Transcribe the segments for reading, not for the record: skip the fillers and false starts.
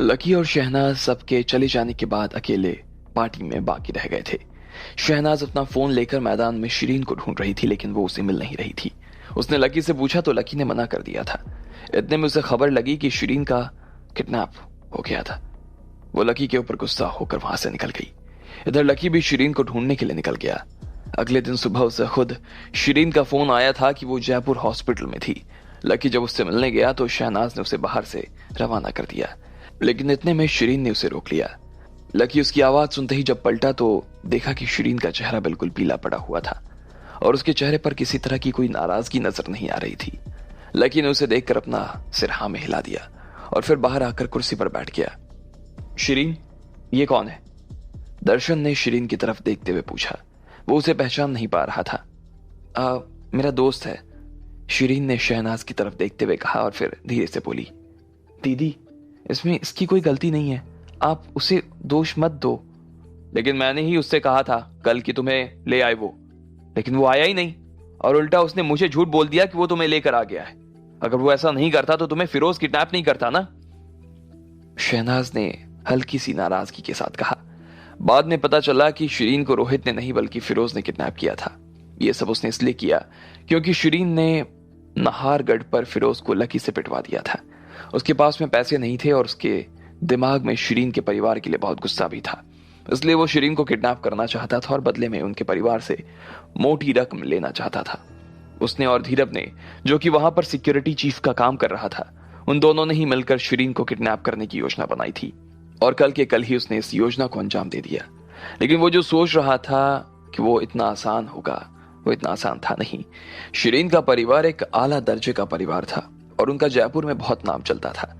Lucky और शहनाज सबके चले जाने के बाद अकेले पार्टी में बाकी रह गए थे। शहनाज अपना फोन लेकर मैदान में शिरीन को ढूंढ रही थी, लेकिन वो उसे मिल नहीं रही थी। उसने लकी से पूछा तो लकी ने मना कर दिया था। इतने में उसे खबर लगी कि शिरीन का किडनैप हो गया था। वो लकी के ऊपर गुस्सा होकर वहां से निकल गई। इधर लकी भी शिरीन को ढूंढने के लिए निकल गया। अगले दिन सुबह उसे खुद शिरीन का फोन आया था कि वो जयपुर हॉस्पिटल में थी। लकी जब उससे मिलने गया तो शहनाज ने उसे बाहर से रवाना कर दिया, लेकिन इतने में शिरीन ने उसे रोक लिया। लकी उसकी आवाज सुनते ही जब पलटा तो देखा कि शिरीन का चेहरा बिल्कुल पीला पड़ा हुआ था और उसके चेहरे पर किसी तरह की कोई नाराजगी नजर नहीं आ रही थी। लकी ने उसे देखकर अपना सिर हाँ में हिला दिया और फिर बाहर आकर कुर्सी पर बैठ गया। शिरीन, ये कौन है? दर्शन ने शिरीन की तरफ देखते हुए पूछा। वो उसे पहचान नहीं पा रहा था। मेरा दोस्त है, शिरीन ने शहनाज की तरफ देखते हुए कहा और फिर धीरे से बोली। दीदी, इसमें इसकी कोई गलती नहीं है, आप उसे दोष मत दो। लेकिन मैंने ही उससे कहा था कल कि तुम्हें ले आए वो, लेकिन वो आया ही नहीं और उल्टा उसने मुझे झूठ बोल दिया कि वो तुम्हें लेकर आ गया है। अगर वो ऐसा नहीं करता तो तुम्हें फिरोज किडनैप नहीं करता ना। शहनाज ने हल्की सी नाराजगी के साथ कहा। बाद में पता चला कि शिरीन को रोहित ने नहीं बल्कि फिरोज ने किडनैप किया था। ये सब उसने इसलिए किया क्योंकि शिरीन ने नाहरगढ़ पर फिरोज को लकी से पिटवा दिया था। उसके पास में पैसे नहीं थे और उसके दिमाग में शिरीन के परिवार के लिए बहुत गुस्सा भी था। इसलिए वो शिरीन को किडनैप करना चाहता था और बदले में उनके परिवार से मोटी रकम लेना चाहता था। उसने और धीरज ने, जो कि वहां पर सिक्योरिटी चीफ का काम कर रहा था, उन दोनों ने ही मिलकर शिरीन को किडनैप करने की योजना बनाई थी और कल के कल ही उसने इस योजना को अंजाम दे दिया। लेकिन वो जो सोच रहा था कि वो इतना आसान होगा, वो इतना आसान था नहीं। शिरीन का परिवार एक आला दर्जे का परिवार था और उनका जयपुर में बहुत नाम चलता था।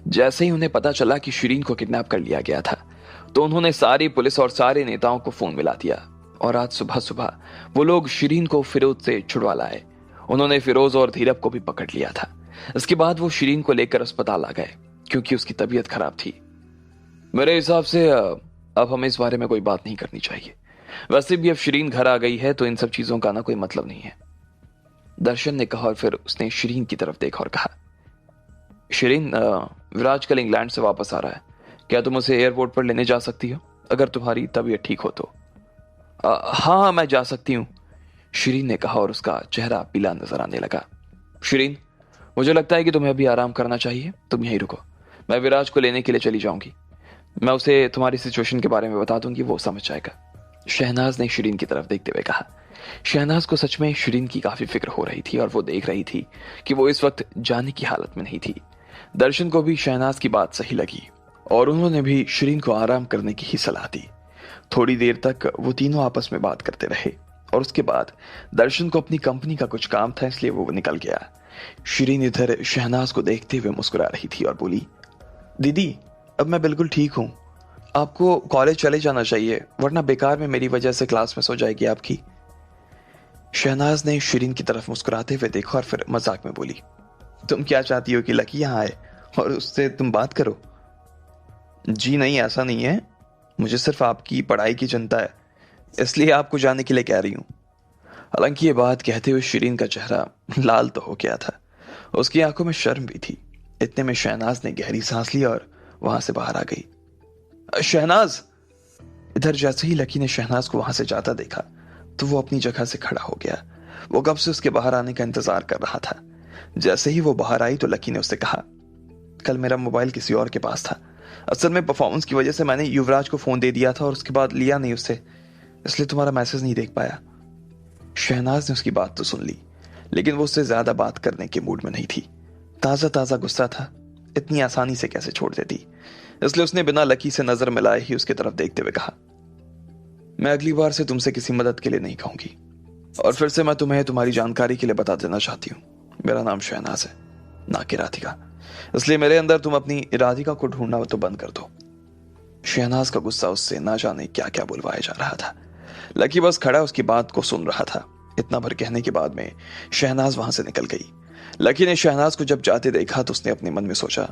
जैसे ही उन्हें पता चला कि शिरीन को किडनैप कर लिया गया था तो उन्होंने सारी पुलिस और सारे नेताओं को फोन मिला दिया और आज सुबह सुबह वो लोग शिरीन को फिरोज से छुड़वा लाए। उन्होंने फिरोज और धीरज को भी पकड़ लिया था। इसके बाद वो शिरीन को लेकर अस्पताल आ गए क्योंकि उसकी तबीयत खराब थी। मेरे हिसाब से अब हमें इस बारे में कोई बात नहीं करनी चाहिए। वैसे भी अब शिरीन घर आ गई है तो इन सब चीजों का ना कोई मतलब नहीं है, दर्शन ने कहा और फिर उसने शिरीन की तरफ देखा और कहा। शिरीन, विराज कल इंग्लैंड से वापस आ रहा है, क्या तुम उसे एयरपोर्ट पर लेने जा सकती हो अगर तुम्हारी तबीयत ठीक हो तो? हाँ, मैं जा सकती हूँ, शिरीन ने कहा और उसका चेहरा पीला नजर आने लगा। शिरीन, मुझे लगता है कि तुम्हें अभी आराम करना चाहिए, तुम यहीं रुको, मैं विराज को लेने के लिए चली जाऊंगी। मैं उसे तुम्हारी सिचुएशन के बारे में बता दूंगी, वो समझ जाएगा, शहनाज ने शिरीन की तरफ देखते हुए कहा। शहनाज को सच में शिरीन की काफी फिक्र हो रही थी और वो देख रही थी कि वो इस वक्त जाने की हालत में नहीं थी। दर्शन को भी शहनाज की बात सही लगी और उन्होंने भी शिरीन को आराम करने की ही सलाह दी। थोड़ी देर तक वो तीनों आपस में बात करते रहे और उसके बाद दर्शन को अपनी कंपनी का कुछ काम था, इसलिए वो निकल गया। शिरीन इधर शहनाज को देखते हुए मुस्कुरा रही थी और बोली, दीदी, अब मैं बिल्कुल ठीक हूं, आपको कॉलेज चले जाना चाहिए वरना बेकार में मेरी वजह से क्लास मिस हो जाएगी आपकी। शहनाज ने शिरीन की तरफ मुस्कुराते हुए देखा और फिर मजाक में बोली, तुम क्या चाहती हो कि लकी यहाँ आए और उससे तुम बात करो? जी नहीं, ऐसा नहीं है, मुझे सिर्फ आपकी पढ़ाई की चिंता है, इसलिए आपको जाने के लिए कह रही हूँ। हालांकि ये बात कहते हुए शिरीन का चेहरा लाल तो हो गया था, उसकी आंखों में शर्म भी थी। इतने में शहनाज ने गहरी सांस ली और वहां से बाहर आ गई। शहनाज! इधर जैसे ही लकी ने शहनाज को वहां से जाता देखा तो वो अपनी जगह से खड़ा हो गया। वो कब से उसके बाहर आने का इंतजार कर रहा था। जैसे ही वो बाहर आई तो लकी ने उससे कहा, कल मेरा मोबाइल किसी और के पास था, असल में परफॉर्मेंस की वजह से मैंने युवराज को फोन दे दिया था और उसके बाद लिया नहीं उससे, इसलिए तुम्हारा मैसेज नहीं देख पाया। शहनाज ने उसकी बात तो सुन ली, लेकिन वो उससे ज्यादा बात करने के मूड में नहीं थी। ताजा ताजा गुस्सा था, इतनी आसानी से कैसे छोड़ देती, इसलिए उसने बिना लकी से नजर मिलाए ही उसकी तरफ देखते हुए कहा, मैं अगली बार से तुमसे किसी मदद के लिए नहीं कहूंगी और फिर से मैं तुम्हें तुम्हारी जानकारी के लिए बता देना चाहती हूँ, मेरा नाम शहनाज है, ना कि राधिका, इसलिए मेरे अंदर तुम अपनी राधिका को ढूंढना तो बंद कर दो। शहनाज का गुस्सा उससे ना जाने क्या क्या बुलवाया जा रहा था। लकी बस खड़ा उसकी बात को सुन रहा था। इतना भर कहने के बाद में शहनाज वहां से निकल गई। लकी ने शहनाज को जब जाते देखा तो उसने अपने मन में सोचा,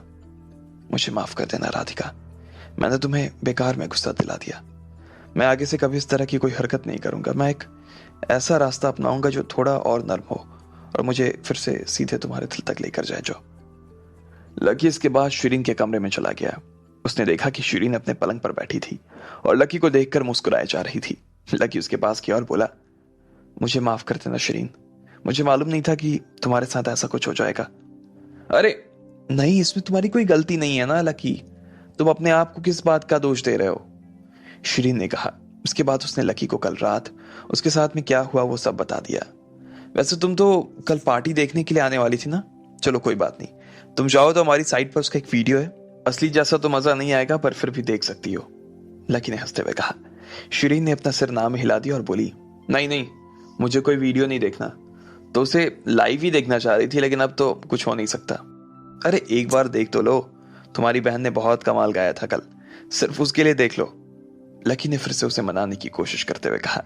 मुझे माफ कर देना राधिका, मैंने तुम्हें बेकार में गुस्सा दिला दिया। मैं आगे से कभी इस तरह की कोई हरकत नहीं करूंगा। मैं एक ऐसा रास्ता अपनाऊंगा जो थोड़ा और नर्म हो और मुझे फिर से सीधे तुम्हारे दिल तक लेकर जाए। जो लकी इसके बाद शिरीन के कमरे में चला गया। उसने देखा कि शिरीन अपने पलंग पर बैठी थी और लकी को देखकर मुस्कुराए जा रही थी। लकी उसके पास किया और बोला, मुझे माफ कर देना शिरीन, मुझे मालूम नहीं था कि तुम्हारे साथ ऐसा कुछ हो जाएगा। अरे नहीं, इसमें तुम्हारी कोई गलती नहीं है ना लकी, तुम अपने आप को किस बात का दोष दे रहे हो, शिरीन ने कहा। उसके बाद उसने लकी को कल रात उसके साथ में क्या हुआ वो सब बता दिया। वैसे तुम तो कल पार्टी देखने के लिए आने वाली थी ना, चलो कोई बात नहीं, तुम जाओ तो हमारी साइट पर उसका एक वीडियो है, असली जैसा तो मजा नहीं आएगा पर फिर भी देख सकती हो, लकी ने हंसते हुए कहा। शिरीन ने अपना सिर ना में हिला दिया और बोली, नहीं नहीं, मुझे कोई वीडियो नहीं देखना। तो उसे लाइव ही देखना चाह रही थी, लेकिन अब तो कुछ हो नहीं सकता। अरे एक बार देख तो लो, तुम्हारी बहन ने बहुत कमाल गाया था कल, सिर्फ उसके लिए देख लो, लकी ने फिर से उसे मनाने की कोशिश करते हुए कहा।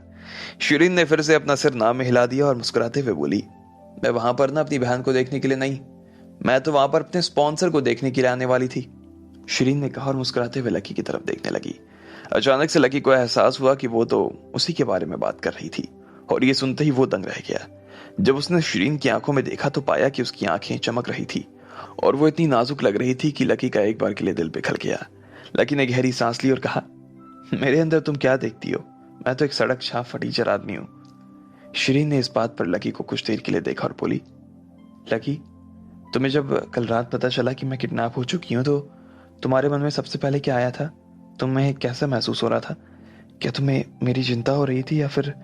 शिरीन ने फिर से अपना सिर ना में हिला दिया और मुस्कुराते हुए बोली, मैं वहां पर ना अपनी बहन को देखने के लिए नहीं, मैं तो वहां पर अपने स्पॉन्सर को देखने के लिए आने वाली थी, शिरीन ने कहा और मुस्कुराते हुए लकी की तरफ देखने लगी। अचानक से लकी को एहसास हुआ कि वो तो उसी के बारे में बात कर रही थी, और ये सुनते ही वो दंग रह गया। जब उसने शिरीन की आंखों में देखा तो पाया कि उसकी आंखें चमक रही थी और वो इतनी नाजुक लग रही थी कि लकी का एक बार के लिए दिल पिघल गया। लकी ने गहरी सांस ली और कहा, मेरे अंदर तुम क्या देखती हो, मैं तो एक सड़क छाप फटीचर आदमी हूं। शिरीन ने इस बात पर लकी को कुछ देर के लिए देखा और बोली, लकी, तुम्हें जब कल रात पता चला कि मैं किडनैप हो चुकी हूं तो तुम्हारे मन में सबसे पहले क्या आया था, तुम्हें कैसा महसूस हो रहा था, क्या तुम्हें मेरी चिंता हो रही थी या फिर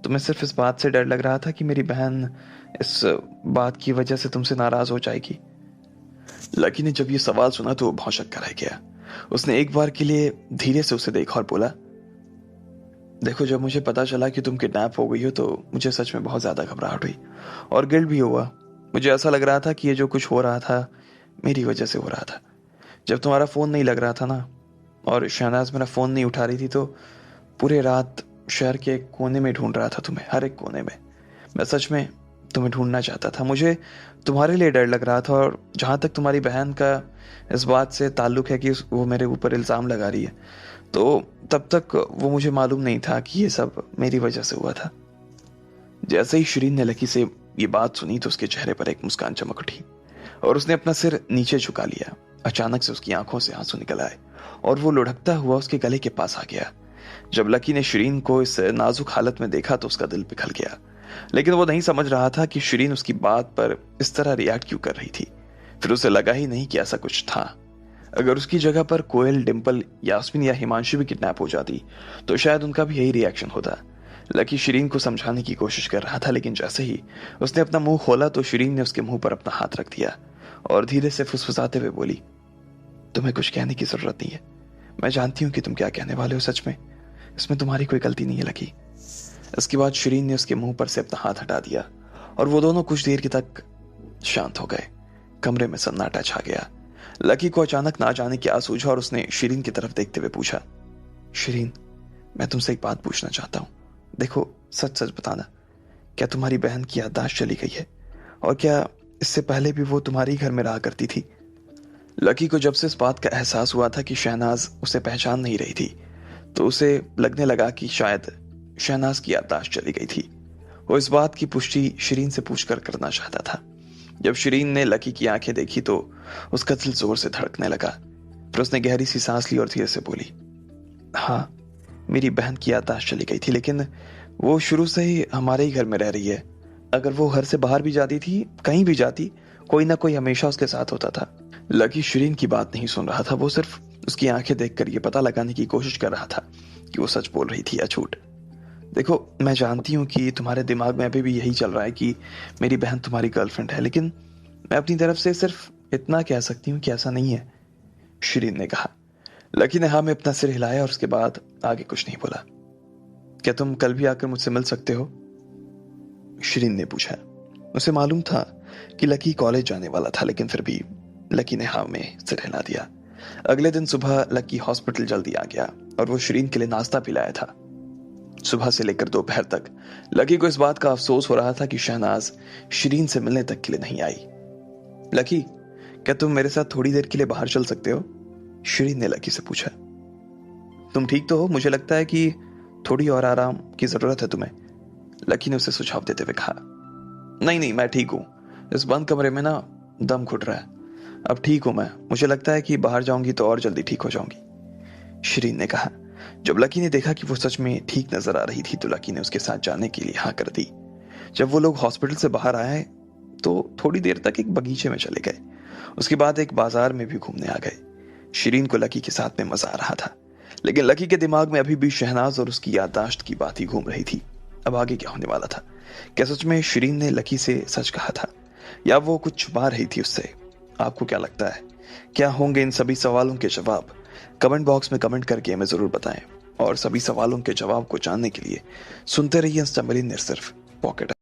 तुम्हें सिर्फ इस बात से डर लग रहा था कि मेरी बहन इस बात की वजह से तुमसे नाराज हो जाएगी। लकी ने जब ये सवाल सुना तो वो भौंचक्का कर रह गया। उसने एक बार के लिए धीरे से उसे देखा और बोला, देखो, जब मुझे पता चला कि तुम किडनैप हो गई हो तो मुझे सच में बहुत ज्यादा घबराहट हुई और गिल्ट भी हुआ। मुझे ऐसा लग रहा था कि ये जो कुछ हो रहा था मेरी वजह से हो रहा था। जब तुम्हारा फोन नहीं लग रहा था ना और शहनाज मेरा फोन नहीं उठा रही थी तो पूरे रात शहर के एक कोने में ढूंढ रहा था तुम्हें, हर एक कोने में। मैं सच में तुम्हें ढूंढना चाहता था, मुझे तुम्हारे लिए डर लग रहा था। और जहां तक तुम्हारी बहन का इस बात से ताल्लुक है कि वो मेरे ऊपर इल्जाम लगा रही है, तो तब तक वो मुझे मालूम नहीं था कि ये सब मेरी वजह से हुआ था। जैसे ही शिरीन ने लकी से ये बात सुनी तो उसके चेहरे पर एक मुस्कान चमक उठी और उसने अपना सिर नीचे झुका लिया। अचानक से उसकी आंखों से आंसू निकल आए और वो लुढ़कता हुआ उसके गले के पास आ गया। जब लकी ने शिरीन को इस नाजुक हालत में देखा तो उसका दिल पिघल गया, लेकिन वो नहीं समझ रहा था कि शिरीन उसकी बात पर इस तरह रिएक्ट क्यों कर रही थी। फिर उसे लगा ही नहीं कि ऐसा कुछ था। अगर उसकी जगह पर कोयल, डिंपल, यास्मीन या हिमांशु भी किडनैप हो जाती तो शायद उनका भी यही रिएक्शन होता। लकी शिरीन को समझाने की कोशिश कर रहा था, लेकिन जैसे ही उसने अपना मुंह खोला तो शिरीन ने उसके मुंह पर अपना हाथ रख दिया और धीरे से फुसफुसाते हुए बोली, तुम्हें कुछ कहने की जरूरत नहीं है, मैं जानती हूं कि तुम क्या कहने वाले हो, सच में इसमें तुम्हारी कोई गलती नहीं है लकी। इसके बाद शिरीन ने उसके मुंह पर से अपना हाथ हटा दिया और वो दोनों कुछ देर तक शांत हो गए। कमरे में सन्नाटा छा गया। लकी को अचानक ना जाने क्या सूझा और उसने शिरीन की तरफ देखते हुए पूछा, शिरीन, मैं तुमसे एक बात पूछना चाहता हूँ, देखो सच सच बताना, क्या तुम्हारी बहन की याददाश्त चली गई है और क्या इससे पहले भी वो तुम्हारे घर में रहा करती थी? लकी को जब से इस बात का एहसास हुआ था कि शहनाज उसे पहचान नहीं रही थी तो उसे लगने लगा कि शायद शहनाज की याददाश्त चली गई थी। वो इस बात की पुष्टि शिरीन से पूछकर करना चाहता था। जब शिरीन ने लकी की आंखें देखी तो उसका दिल जोर से धड़कने लगा। फिर उसने गहरी सी सांस ली और धीरे से बोली, हाँ, मेरी बहन की याददाश्त चली गई थी, लेकिन वो शुरू से ही हमारे ही घर में रह रही है। अगर वो घर से बाहर भी जाती थी, कहीं भी जाती, कोई ना कोई हमेशा उसके साथ होता था। लकी शिरीन की बात नहीं सुन रहा था, वो सिर्फ उसकी आंखें देखकर ये पता लगाने की कोशिश कर रहा था कि वो सच बोल रही थी या झूठ। देखो, मैं जानती हूँ कि तुम्हारे दिमाग में अभी भी यही चल रहा है कि मेरी बहन तुम्हारी गर्लफ्रेंड है, लेकिन मैं अपनी तरफ से सिर्फ इतना कह सकती हूँ कि ऐसा नहीं है, शिरीन ने कहा। लकी ने हाँ में अपना सिर हिलाया और उसके बाद आगे कुछ नहीं बोला। क्या तुम कल भी आकर मुझसे मिल सकते हो? शिरीन ने पूछा। उसे मालूम था कि लकी कॉलेज जाने वाला था, लेकिन फिर भी लकी ने हाँ में सिर हिला दिया। अगले दिन सुबह लकी हॉस्पिटल जल्दी आ गया और वो शिरीन के लिए नाश्ता पिलाया था। सुबह से लेकर दोपहर तक लकी को इस बात का अफसोस हो रहा था कि शहनाज शिरीन से मिलने तक के लिए नहीं आई। लकी, क्या तुम मेरे साथ थोड़ी देर के लिए बाहर चल सकते हो? शिरीन ने लकी से पूछा। तुम ठीक तो हो? मुझे लगता है कि थोड़ी और आराम की जरूरत है तुम्हें, लकी ने उसे सुझाव देते हुए कहा। नहीं नहीं, मैं ठीक हूं, इस बंद कमरे में ना दम घुट रहा है, अब ठीक हूं मैं, मुझे लगता है कि बाहर जाऊंगी तो और जल्दी ठीक हो जाऊंगी, शिरीन ने कहा। जब लकी ने देखा कि वो सच में ठीक नजर आ रही थी तो लकी ने उसके साथ जाने के लिए हाँ कर दी। जब वो लोग हॉस्पिटल से बाहर आए तो थोड़ी देर तक एक बगीचे में चले गए। उसके बाद एक बाजार में भी घूमने आ गए। शिरीन को लकी के साथ में मजा आ रहा था, लेकिन लकी के दिमाग में अभी भी शहनाज और उसकी याददाश्त की बात ही घूम रही थी। अब आगे क्या होने वाला था? क्या सच में शिरीन ने लकी से सच कहा था, या वो कुछ छुपा रही थी उससे? आपको क्या लगता है, क्या होंगे इन सभी सवालों के जवाब? कमेंट बॉक्स में कमेंट करके हमें जरूर बताएं। और सभी सवालों के जवाब को जानने के लिए सुनते रहिए चंबली सिर्फ पॉकेट।